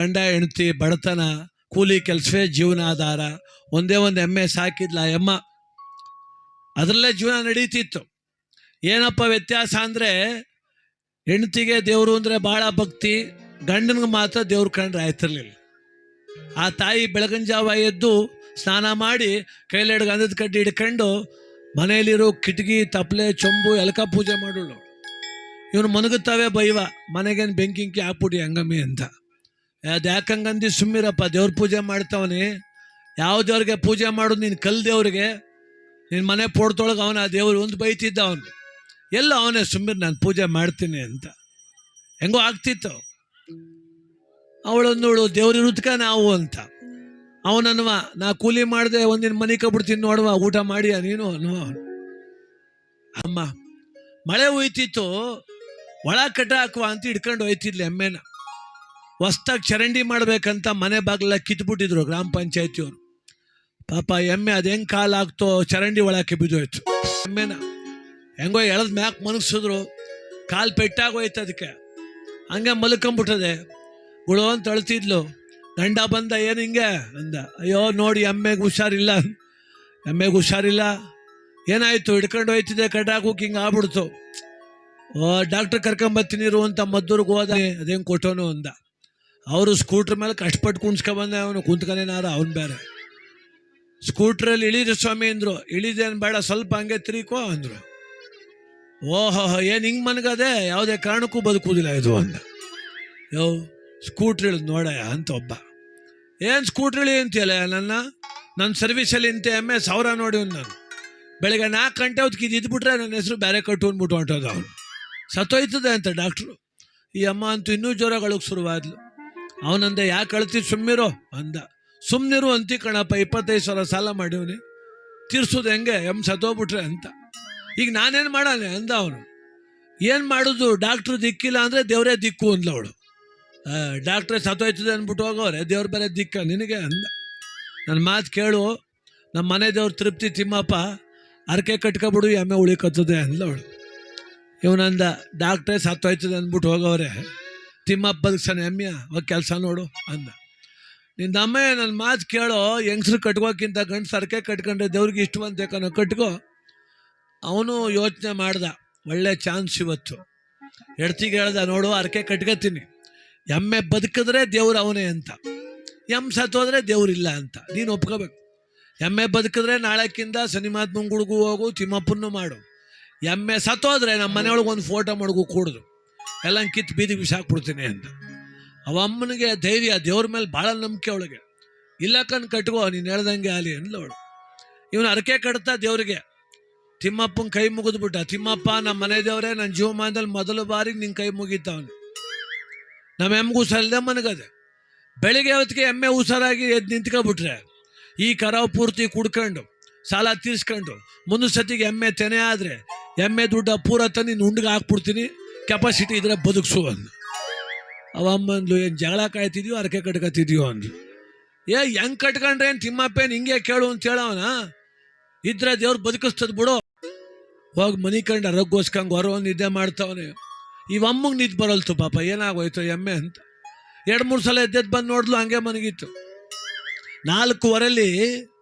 ಗಂಡ ಹೆಂಡತಿ ಬಡತನ ಕೂಲಿ ಕೆಲಸವೇ ಜೀವನಾಧಾರ. ಒಂದೇ ಒಂದು ಎಮ್ಮೆ ಸಾಕಿದ್ಲ ಎಮ್ಮ, ಅದರಲ್ಲೇ ಜೀವನ ನಡೀತಿತ್ತು. ಏನಪ್ಪ ವ್ಯತ್ಯಾಸ ಅಂದರೆ, ಹೆಂಡತಿಗೆ ದೇವರು ಅಂದರೆ ಭಾಳ ಭಕ್ತಿ, ಗಂಡನಿಗೆ ಮಾತ್ರ ದೇವ್ರ ಕಂಡ್ರೆ ಆಯ್ತಿರ್ಲಿಲ್ಲ. ಆ ತಾಯಿ ಬೆಳಗಿನ ಜಾವ ಎದ್ದು ಸ್ನಾನ ಮಾಡಿ ಕೈಲೆಡ್ ಗಂಧದ ಕಡ್ಡಿ ಹಿಡ್ಕೊಂಡು ಮನೆಯಲ್ಲಿರೋ ಕಿಟಕಿ ತಪ್ಪಲೆ ಚೊಂಬು ಎಲಕ ಪೂಜೆ ಮಾಡೋಳು. ಇವನು ಮನಗುತ್ತವೆ ಬೈವ, ಮನೆಗೇನು ಬೆಂಕಿಂಕಿ ಹಾಕ್ಬಿಡಿ ಹಂಗಮ್ಮಿ ಅಂತ. ಅದು ಯಾಕಂಗಂದು ಸುಮ್ಮಿರಪ್ಪ, ದೇವ್ರ ಪೂಜೆ ಮಾಡ್ತಾವನಿ. ಯಾವ ದೇವ್ರಿಗೆ ಪೂಜೆ ಮಾಡೋದು? ನೀನು ಕಲ್ ದೇವ್ರಿಗೆ, ನಿನ್ನ ಮನೆ ಪೋಡ್ತೊಳಗೆ ಅವನ ದೇವ್ರು ಒಂದು ಬೈತಿದ್ದ. ಅವನು ಎಲ್ಲ ಅವನೇ ಸುಮ್ಮಿರ್, ನಾನು ಪೂಜೆ ಮಾಡ್ತೀನಿ ಅಂತ. ಹೆಂಗೋ ಆಗ್ತಿತ್ತು. ಅವಳೊಂದೋಳು ದೇವ್ರ ಇರುತ್ಕ ನಾವು ಅಂತ. ಅವನನ್ವ, ನಾ ಕೂಲಿ ಮಾಡಿದೆ ಒಂದಿನ ಮನೆ ಕಬಿಡ್ತೀನಿ ನೋಡುವ, ಊಟ ಮಾಡಿಯ ನೀನು ಅನ್ನುವ. ಅಮ್ಮ ಮಳೆ ಹೋಯ್ತಿತ್ತು, ಒಳ ಕಟ್ಟ ಹಾಕುವ ಅಂತ ಹಿಡ್ಕೊಂಡು ಹೋಯ್ತಿದ್ಲಿ ಎಮ್ಮೆನ. ಹೊಸ್ದಾಗಿ ಚರಂಡಿ ಮಾಡ್ಬೇಕಂತ ಮನೆ ಬಾಗಿಲ ಕಿತ್ಬಿಟ್ಟಿದ್ರು ಗ್ರಾಮ ಪಂಚಾಯತಿಯವರು. ಪಾಪ ಎಮ್ಮೆ ಅದು ಹೆಂಗೆ ಕಾಲು ಹಾಕ್ತೋ ಚರಂಡಿ ಒಳಕ್ಕೆ ಬಿದ್ದೋಯ್ತು. ಎಮ್ಮೆನ ಹೆಂಗೋ ಎಳೆದ್ ಮ್ಯಾಕ್ ಮನಗಿಸಿದ್ರು, ಕಾಲು ಪೆಟ್ಟಾಗೋಯ್ತು ಅದಕ್ಕೆ. ಹಂಗೆ ಮಲ್ಕೊಂಬಿಟ್ಟದೆ. ಗುಳು ಅಂತ ಅಳ್ತಿದ್ಲು. ಗಂಡ ಬಂದ, ಏನು ಹಿಂಗೆ ಅಂದ. ಅಯ್ಯೋ ನೋಡಿ ಎಮ್ಮೆಗೆ ಹುಷಾರಿಲ್ಲ, ಎಮ್ಮೆಗೆ ಹುಷಾರಿಲ್ಲ. ಏನಾಯಿತು? ಹಿಡ್ಕೊಂಡು ಹೋಯ್ತಿದ್ದೆ, ಕಟ್ಟಾಕೋಕೆ ಹಿಂಗೆ ಆಗ್ಬಿಡ್ತು. ಡಾಕ್ಟ್ರ್ ಕರ್ಕೊಂಬರ್ತೀನಿರು ಅಂತ ಮದ್ದೂರ್ಗೆ ಹೋದ. ಅದೇನು ಕೊಟ್ಟೋನು ಅಂದ. ಅವರು ಸ್ಕೂಟ್ರ್ ಮೇಲೆ ಕಷ್ಟಪಟ್ಟು ಕುಣ್ಸ್ಕೊಬಂದೆ. ಅವನು ಕುಂತ್ಕೊಂಡೇನಾರ ಅವನು ಬೇರೆ. ಸ್ಕೂಟ್ರಲ್ಲಿ ಇಳಿದ ಸ್ವಾಮಿ ಅಂದರು. ಇಳಿದೇನು ಬೇಡ, ಸ್ವಲ್ಪ ಹಂಗೆ ತಿರುಕೋ ಅಂದರು. ಓಹೋ, ಏನು ಹಿಂಗೆ ಮನಗದೆ, ಯಾವುದೇ ಕಾರಣಕ್ಕೂ ಬದುಕುವುದಿಲ್ಲ ಇದು ಅಂದ. ಯೋ ಸ್ಕೂಟ್ರ್ ಇಳಿದು ನೋಡಯ್ಯ ಅಂತ ಒಬ್ಬ. ಏನು ಸ್ಕೂಟ್ರ್ ಇಳಿ ಅಂತೀಯಲ್ಲ ನನ್ನ ಸರ್ವಿಸಲ್ಲಿ ಇಂತ ಎಮ್ಮೆ 1000 ನೋಡಿ ನಾನು. ಬೆಳಗ್ಗೆ 4 ಗಂಟೆ ಹೊತ್ತಿಗೆ ಇದ್ಬಿಟ್ರೆ ನನ್ನ ಹೆಸರು ಬೇರೆ ಕಟ್ಟು ಅಂದ್ಬಿಟ್ಟು ಹೊಂಟೋದು. ಅವನು ಸತ್ತೋಯ್ತದೆ ಅಂತ ಡಾಕ್ಟ್ರು. ಈ ಅಮ್ಮ ಅಂತೂ ಇನ್ನೂ ಜ್ವರಗಳಿಗೆ ಶುರುವಾದ್ಲು. ಅವನಂದೆ, ಯಾಕೆ ಅಳ್ತಿ, ಸುಮ್ಮಿರೋ ಅಂದ. ಸುಮ್ಮನಿರು ಅಂತಿ ಕಣಪ್ಪ, 25,000 ಸಾಲ ಮಾಡಿವ್ನಿ, ತೀರ್ಸೋದು ಹೆಂಗೆ, ಸತ್ತೋಗ್ಬಿಟ್ರೆ ಅಂತ. ಈಗ ನಾನೇನು ಮಾಡಾನೆ ಅಂದ ಅವನು. ಏನು ಮಾಡೋದು, ಡಾಕ್ಟ್ರು ದಿಕ್ಕಿಲ್ಲ ಅಂದರೆ ದೇವರೇ ದಿಕ್ಕು ಅಂದ್ಲು ಅವಳು. ಡಾಕ್ಟ್ರೇ ಸತ್ತೋಯ್ತದೆ ಅಂದ್ಬಿಟ್ಟು ಹೋಗೋರೆ, ದೇವ್ರ ಬೇರೆ ದಿಕ್ಕ ನಿನಗೆ ಅಂದ. ನನ್ನ ಮಾತು ಕೇಳು, ನಮ್ಮ ಮನೆ ದೇವ್ರ ತೃಪ್ತಿ ತಿಮ್ಮಪ್ಪ, ಅರಕೆ ಕಟ್ಕೊಬಿಡು, ಎಮ್ಮೆ ಉಳಿಕತ್ತದೆ ಅಂದ್ಲವಳು. ಇವನಂದ, ಡಾಕ್ಟ್ರೇ ಸತ್ತೋಯ್ತದೆ ಅಂದ್ಬಿಟ್ಟು ಹೋಗೋರೆ, ತಿಮ್ಮಪ್ಪ ಬದುಕ್ಸಾನೆ ಎಮ್ಮೆಯ, ಹೋಗಿ ಕೆಲಸ ನೋಡು ಅಂದ. ನಿನ್ನ ಅಮ್ಮ ನನ್ನ ಮಾತು ಕೇಳೋ, ಹೆಂಗಸ್ರು ಕಟ್ಕೋಕ್ಕಿಂತ ಗಂಡಸು ಅರಕೆ ಕಟ್ಕೊಂಡ್ರೆ ದೇವ್ರಿಗೆ ಇಷ್ಟವಂತ ಕಣೋ, ಕಟ್ಕೋ. ಅವನು ಯೋಚನೆ ಮಾಡ್ದ, ಒಳ್ಳೆ ಚಾನ್ಸ್ ಇವತ್ತು. ಹೆಡ್ತಿಗೆ ಹೇಳ್ದ, ನೋಡು ಅರಕೆ ಕಟ್ಕೋತೀನಿ, ಎಮ್ಮೆ ಬದುಕಿದ್ರೆ ದೇವ್ರು ಅವನೇ ಅಂತ, ಎಮ್ಮೆ ಸತ್ತೋದ್ರೆ ದೇವ್ರಿಲ್ಲ ಅಂತ ನೀನು ಒಪ್ಕೋಬೇಕು. ಎಮ್ಮೆ ಬದುಕಿದ್ರೆ ನಾಳೆಕ್ಕಿಂತ ಶನಿಮಾತ್ಮನ ಗುಡ್ಗೂ ಹೋಗು, ತಿಮ್ಮಪ್ಪನ್ನು ಮಾಡು. ಎಮ್ಮೆ ಸತ್ತೋದ್ರೆ ನಮ್ಮ ಮನೆಯೊಳಗೆ ಒಂದು ಫೋಟೋ ಮಡಗು ಕೂಡುದು, ಎಲ್ಲ ಕಿತ್ತು ಬೀದಿಗೆ ಬಿಸಾಕ್ಬಿಡ್ತೀನಿ ಅಂತ. ಅವಮ್ಮನಿಗೆ ಧೈರ್ಯ, ದೇವ್ರ ಮೇಲೆ ಭಾಳ ನಂಬಿಕೆ ಅವಳಿಗೆ. ಇಲ್ಲ ಕಟ್ಕೋ, ನೀನು ಹೇಳ್ದಂಗೆ ಆಲಿ ಅಂದ್ಲವಳು. ಇವನು ಅರಕೆ ಕಟ್ತಾ ದೇವ್ರಿಗೆ ತಿಮ್ಮಪ್ಪನ ಕೈ ಮುಗಿದ್ಬಿಟ್ಟ. ತಿಮ್ಮಪ್ಪ, ನಮ್ಮ ಮನೆ ದೇವರೇ, ನನ್ನ ಜೀವಮಾನದಲ್ಲಿ ಮೊದಲ ಬಾರಿಗೆ ನಿನ್ನ ಕೈ ಮುಗಿತಾವನು. ನಮ್ಮ ಎಮ್ಗೆ ಹುಷಾರಿಲ್ಲದೆ ಮನಗದೆ. ಬೆಳಿಗ್ಗೆ ಹೊತ್ತಿಗೆ ಎಮ್ಮೆ ಹುಷಾರಾಗಿ ಎದ್ದು ನಿಂತ್ಕೊಬಿಟ್ರೆ, ಈ ಕರಾವು ಪೂರ್ತಿ ಕುಡ್ಕೊಂಡು ಸಾಲ ತೀರ್ಸ್ಕೊಂಡು ಮುಂದಿನ ಸತಿಗೆ ಎಮ್ಮೆ ತೆನೆ ಆದರೆ ಎಮ್ಮೆ ದುಡ್ಡ ಪೂರ ತಂದು ಉಂಡಿಗೆ ಹಾಕ್ಬಿಡ್ತೀನಿ, ಕೆಪಾಸಿಟಿ ಇದ್ರೆ ಬದುಕ್ಸು ಅಂದು. ಅವಮ್ಮಂದ್ಲು, ಏನು ಜಗಳ ಕಾಯ್ತಿದ್ಯೋ ಅರಕೆ ಕಟ್ಕೊತಿದ್ಯೋ ಅಂದ್ರು. ಹೆಂಗೆ ಕಟ್ಕೊಂಡ್ರೆ ಏನು ತಿಮ್ಮಪ್ಪೇನು ಹಿಂಗೆ ಕೇಳು ಅಂತ ಹೇಳವನ, ಇದ್ರೆ ದೇವ್ರು ಬದುಕಿಸ್ತದ ಬಿಡು. ಹೋಗಿ ಮನೆ ಕಂಡು ಅರಗೋಸ್ಕಂಗೆ ಹೊರ ಒಂದು ನಿದ್ದೆ ಮಾಡ್ತಾವನೆ. ಇವಮ್ಮಗೆ ನಿದ್ದು ಬರಲ್ತು ಪಾಪ, ಏನಾಗೋಯ್ತು ಎಮ್ಮೆ ಅಂತ. 2-3 ಸಲ ಎದ್ದೆದ್ದು ಬಂದು ನೋಡ್ಲು, ಹಂಗೆ ಮನಗಿತ್ತು. 4:15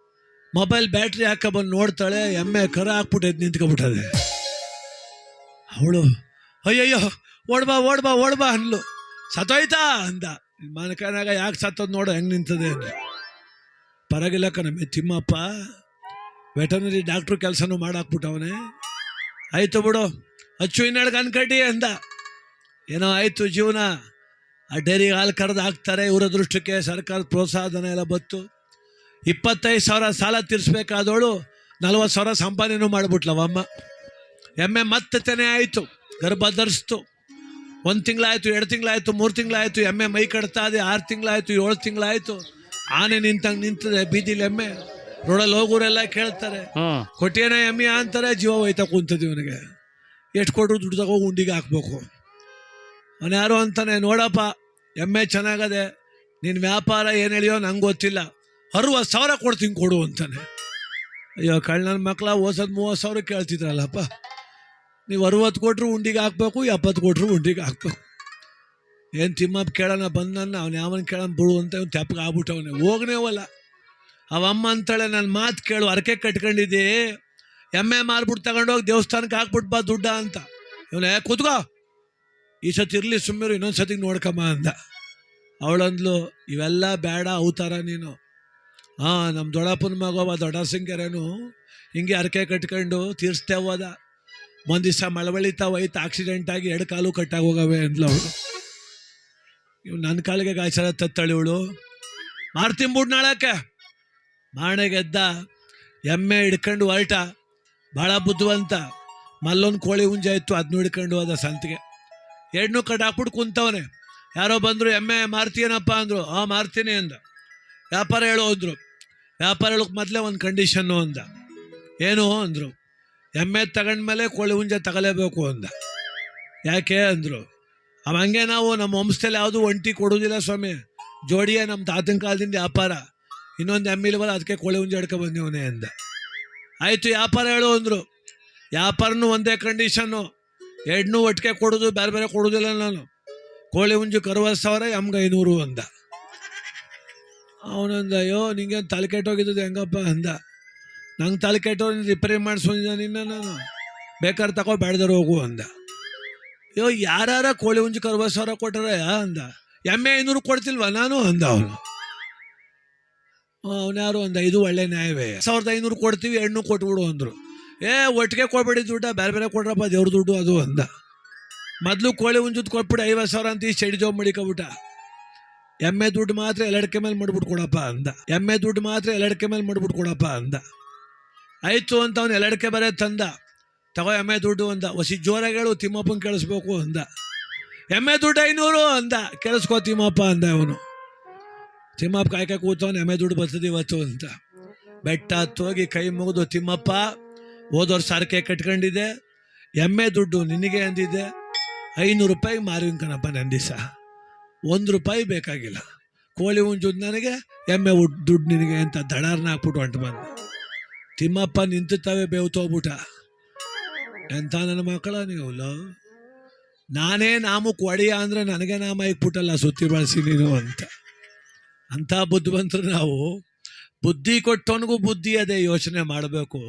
ಮೊಬೈಲ್ ಬ್ಯಾಟ್ರಿ ಹಾಕ ಬಂದು ನೋಡ್ತಾಳೆ, ಎಮ್ಮೆ ಕರ ಹಾಕ್ಬಿಟ್ಟು ಎದ್ದು ನಿಂತ್ಕೊಬಿಟ್ಟದೆ. ಅವಳು, ಅಯ್ಯಯ್ಯೋ ಓಡ್ಬಾ ಓಡ್ಬಾ ಓಡ್ಬಾ ಅನ್ಲು. ಸತ್ತೋಯ್ತಾ ಅಂದ. ಮನಕನಾಗ, ಯಾಕೆ ಸತ್ತೋದು ನೋಡು ಹೆಂಗೆ ನಿಂತದೆ ಅಂದ. ಪರಗಿಲ್ಲ ಕಣಮ್ಮೆ, ತಿಮ್ಮಪ್ಪ ವೆಟರ್ನರಿ ಡಾಕ್ಟ್ರು ಕೆಲಸನೂ ಮಾಡಾಕ್ಬಿಟ್ಟವನೇ. ಆಯಿತು ಬಿಡು, ಅಚ್ಚು ಇನ್ನೆಳ್ಗೆ ಅನ್ಕಡ್ಡಿ ಅಂದ. ಏನೋ ಆಯಿತು ಜೀವನ. ಆ ಡೈರಿಗೆ ಹಾಲು ಕರೆದು ಹಾಕ್ತಾರೆ. ಇವರ ದೃಷ್ಟಕ್ಕೆ ಸರ್ಕಾರದ ಪ್ರೋತ್ಸಾಹಧನ ಎಲ್ಲ ಬತ್ತು. 25,000 ಸಾಲ ತೀರಿಸ್ಬೇಕಾದವಳು 40,000 ಸಂಪಾದನೆಯೂ ಮಾಡಿಬಿಟ್ಲವಮ್ಮ. ಎಮ್ಮೆ ಮತ್ತೆ ತೆನೆ ಆಯಿತು, ಗರ್ಭ ಧರಿಸ್ತು. 1 ತಿಂಗಳಾಯಿತು, 2 ತಿಂಗಳಾಯಿತು, 3 ತಿಂಗಳಾಯಿತು. ಎಮ್ಮೆ ಮೈ ಕಟ್ತಾ ಇದೆ. 6 ತಿಂಗಳಾಯಿತು, 7 ತಿಂಗಳಾಯಿತು. ಆನೆ ನಿಂತಂಗೆ ನಿಂತದೆ ಬೀದಿಲಿ ಎಮ್ಮೆ. ರೋಡಲ್ಲಿ ಹೋಗೋರೆಲ್ಲ ಕೇಳ್ತಾರೆ, ಕೊಟ್ಟೇನ ಎಮ್ಮೆ ಅಂತಾರೆ. ಜೀವ ಹೋಯ್ತಾ ಕುಂತದೆ ಇವನಿಗೆ. ಎಷ್ಟು ಕೊಟ್ಟರು ದುಡ್ಡು ತಗೋಗಿ ಉಂಡಿಗೆ ಹಾಕ್ಬೇಕು. ಅವನು ಯಾರು ಅಂತಾನೆ, ನೋಡಪ್ಪ ಎಮ್ಮೆ ಚೆನ್ನಾಗದೆ, ನಿನ್ನ ವ್ಯಾಪಾರ ಏನು ಹೇಳಿಯೋ ನಂಗೆ ಗೊತ್ತಿಲ್ಲ, 60,000 ಕೊಡ್ತೀನಿ ಕೊಡು ಅಂತಾನೆ. ಅಯ್ಯೋ ಕಳ್ಳನ ಮಕ್ಕಳ, ಓಸೋದು 30,000 ಕೇಳ್ತಿದ್ರಲ್ಲಪ್ಪ. ನೀವು 60 ಕೊಟ್ಟರು ಉಂಡಿಗೆ ಹಾಕ್ಬೇಕು, 70 ಕೊಟ್ಟರು ಉಂಡಿಗೆ ಹಾಕ್ಬೇಕು. ಏನು ತಿಮ್ಮಪ್ಪ ಕೇಳೋಣ ಬಂದನ್ನ ಅವ್ನು ಯಾವನ್ ಕೇಳೋಣ ಬಿಡು ಅಂತ ಇವ್ನು ತೆಪ್ಪಗೆ ಆಗ್ಬಿಟ್ಟವನೆ. ಹೋಗ್ನೇವಲ್ಲ. ಅವಮ್ಮ ಅಂತಾಳೆ, ನನ್ನ ಮಾತು ಕೇಳು, ಅರಕೆ ಕಟ್ಕೊಂಡಿದ್ದಿ, ಎಮ್ಮೆ ಮಾರ್ಬಿಟ್ಟು ತಗೊಂಡೋಗಿ ದೇವಸ್ಥಾನಕ್ಕೆ ಹಾಕ್ಬಿಟ್ಟು ಬಾ ದುಡ್ಡ ಅಂತ. ಇವನೇ ಕೂತ್ಕೋ, ಈ ಸತಿ ಇರಲಿ ಸುಮ್ಮನೆ, ಇನ್ನೊಂದು ಸತಿಗೆ ನೋಡ್ಕಮ್ಮ ಅಂದ. ಅವಳಂದ್ಲು, ಇವೆಲ್ಲ ಬೇಡ ಅವತಾರ ನೀನು. ನಮ್ಮ ದೊಡ್ಡಪ್ಪನ ಮಗವ ದೊಡ್ಡ ಸಿಂಗರೇನು ಹಿಂಗೆ ಅರಕೆ ಕಟ್ಕೊಂಡು ತೀರಿಸ್ತೇವದ. ಒಂದು ದಿವಸ ಮಳವಳಿತಾವೈತು, ಆಕ್ಸಿಡೆಂಟ್ ಆಗಿ 2 ಕಾಲು ಕಟ್ಟಾಗಿ ಹೋಗವೆ ಅಂದ್ಲು ಅವಳು. ಇವ್ ನನ್ನ ಕಾಲಿಗೆ ಗಾಯಚಾರ ತತ್ತಳಿ ಇವಳು. ಮಾರ್ತಿಂಬಿಡ್ ನಾಳಕ್ಕೆ ಮಾಣೆಗೆದ್ದ, ಎಮ್ಮೆ ಹಿಡ್ಕೊಂಡು ಹೊರಟ. ಭಾಳ ಬುದ್ಧಿವಂತ. ಮಲ್ಲೊಂದು ಕೋಳಿ ಹುಂಜ ಇತ್ತು, ಅದನ್ನ ಹಿಡ್ಕೊಂಡು ಹೋದ ಸಂತಿಗೆ. 2 ಕಟ್ಟಾಕ್ಬಿಟ್ಟು ಕುಂತವನೆ. ಯಾರೋ ಬಂದರು, ಎಮ್ಮೆ ಮಾರ್ತೀನಪ್ಪ ಅಂದರು. ಮಾರ್ತೀನಿ ಅಂದ. ವ್ಯಾಪಾರ ಹೇಳೋ ಅಂದರು. ವ್ಯಾಪಾರ ಹೇಳೋಕೆ ಮೊದಲೇ ಒಂದು ಕಂಡೀಷನ್ನು ಅಂದ. ಏನು ಅಂದರು. ಎಮ್ಮೆ ತಗೊಂಡ್ಮೇಲೆ ಕೋಳಿ ಹುಂಜ ತಗೊಲೇಬೇಕು ಅಂದ. ಯಾಕೆ ಅಂದರು. ಹಂಗೆ ನಾವು ನಮ್ಮ ವಂಶದಲ್ಲಿ ಯಾವುದು ಒಂಟಿ ಕೊಡೋದಿಲ್ಲ ಸ್ವಾಮಿ, ಜೋಡಿಯೇ ನಮ್ಮ ತಾತನ ಕಾಲದಿಂದ ವ್ಯಾಪಾರ. ಇನ್ನೊಂದು ಎಮ್ಮಿಲ್ವಲ್ಲ, ಅದಕ್ಕೆ ಕೋಳಿ ಹುಂಜ ಹಿಡ್ಕೊ ಬಂದಿವನೇ ಅಂದ. ಆಯಿತು, ವ್ಯಾಪಾರ ಹೇಳು ಅಂದರು. ವ್ಯಾಪಾರನೂ ಒಂದೇ ಕಂಡೀಷನ್ನು, 2 ಒಟ್ಟಿಗೆ ಕೊಡೋದು, ಬೇರೆ ಬೇರೆ ಕೊಡೋದಿಲ್ಲ ನಾನು. ಕೋಳಿ ಹುಂಜು 60,000, ಎಮ್ಗೆ 500 ಅಂದ. ಅವನಂದ, ಅಯ್ಯೋ ನಿಂಗೇನು ತಲೆ ಕೆಟ್ಟೋಗಿದ್ದು ಹೆಂಗಪ್ಪ ಅಂದ. ನಂಗೆ ತಲೆ ಕೆಟ್ಟೋಗಿ ರಿಪೇರಿ ಮಾಡಿಸ್ಕೊಂಡಿದ್ದ ನಿನ್ನ, ನಾನು ಬೇಕಾದ್ರೆ ತಗೋ, ಬೇಡದಾರು ಹೋಗು ಅಂದ. ಅಯ್ಯೋ ಯಾರ ಕೋಳಿ ಹುಂಜು 60,000 ಕೊಟ್ಟಾರ ಅಂದ. ಎಮ್ಮೆ 500 ಕೊಡ್ತಿಲ್ವ ನಾನು ಅಂದ ಅವನು. ಅವನ್ಯಾರು ಅಂದ, ಇದು ಒಳ್ಳೆ ನ್ಯಾಯವೇ, 1,500 ಕೊಡ್ತೀವಿ, 2 ಕೊಟ್ಬಿಡು ಅಂದರು. ಒಟ್ಟಿಗೆ ಕೊಡ್ಬೇಡಿ ದುಡ್ಡ, ಬೇರೆ ಬೇರೆ ಕೊಡ್ರಪ್ಪ, ದೇವ್ರ ದುಡ್ಡು ಅದು ಅಂದ. ಮೊದಲು ಕೋಳಿ ಹುಂಜದ್ದು ಕೊಟ್ಬಿಟ್ಟು 50,000 ಅಂತ ಈ ಚಡಿ ಜಾಬ್ ಮಾಡಿಕೊಬಿಟ್ಟ. ಎಮ್ಮೆ ದುಡ್ಡು ಮಾತ್ರ ಎಲ್ಲಡಕೆ ಮೇಲೆ ಮಾಡ್ಬಿಟ್ಟು ಕೊಡಪ್ಪ ಅಂದ. ಎಮ್ಮೆ ದುಡ್ಡು ಮಾತ್ರ ಎಲ್ಲಡಕೆ ಮೇಲೆ ಮಾಡ್ಬಿಟ್ಟು ಕೊಡಪ್ಪ ಅಂದ. ಆಯಿತು ಅಂತ ಅವನು ಎಲ್ಲಡಕೆ ಬರೇ ತಂದ. ತಗೋ ಎಮ್ಮೆ ದುಡ್ಡು ಅಂದ. ಹೊಸಿ ಜೋರಾಗಿ ಹೇಳು, ತಿಮ್ಮಪ್ಪನ ಕೇಳಿಸ್ಬೇಕು ಅಂದ. ಎಮ್ಮೆ ದುಡ್ಡು 500 ಅಂದ. ಕೇಳಿಸ್ಕೋ ತಿಮ್ಮಪ್ಪ ಅಂದ ಅವನು. ತಿಮ್ಮಪ್ಪ ಕಾಯ್ಕ ಕೂತವನು, ಎಮ್ಮೆ ದುಡ್ಡು ಬರ್ತದೆ ಇವತ್ತು ಅಂತ. ಬೆಟ್ಟ ಹತ್ತೋಗಿ ಕೈ ಮುಗಿದು, ತಿಮ್ಮಪ್ಪ ಹೋದವ್ರು ಸಾರಿಗೆ ಕಟ್ಕೊಂಡಿದ್ದೆ, ಎಮ್ಮೆ ದುಡ್ಡು ನಿನಗೆ ಅಂದಿದ್ದೆ, 500 ರೂಪಾಯಿಗೆ ಮಾರುವಿನ ಕಣಪ್ಪ ನನ್ನ ದಿವಸ, 1 ರೂಪಾಯಿ ಬೇಕಾಗಿಲ್ಲ. ಕೋಳಿ ಹುಂಜುದು ನನಗೆ, ಎಮ್ಮೆ ದುಡ್ಡು ನಿನಗೆ ಅಂತ ದಡಾರ್ನ ಹಾಕ್ಬಿಟ್ಟು ಹೊಂಟು ಬಂದ. ತಿಮ್ಮಪ್ಪ ನಿಂತುತ್ತವೆ ಬೇವ್ತೋಗ್ಬಿಟ್ಟ. ಎಂಥ ನನ್ನ ಮಕ್ಕಳ ನೀವಲ್ಲ, ನಾನೇ ನಾಮಕ್ಕೆ ಒಡೆಯ ಅಂದರೆ ನನಗೆ ನಾಮ ಇಕ್ಬಿಟ್ಟಲ್ಲ ಸುತ್ತಿ ಬಳಸಿ ನೀನು ಅಂತ. ಅಂಥ ಬುದ್ಧಿವಂತರು ನಾವು. ಬುದ್ಧಿ ಕೊಟ್ಟವನಿಗೂ ಬುದ್ಧಿ ಅದೇ ಯೋಚನೆ ಮಾಡಬೇಕು.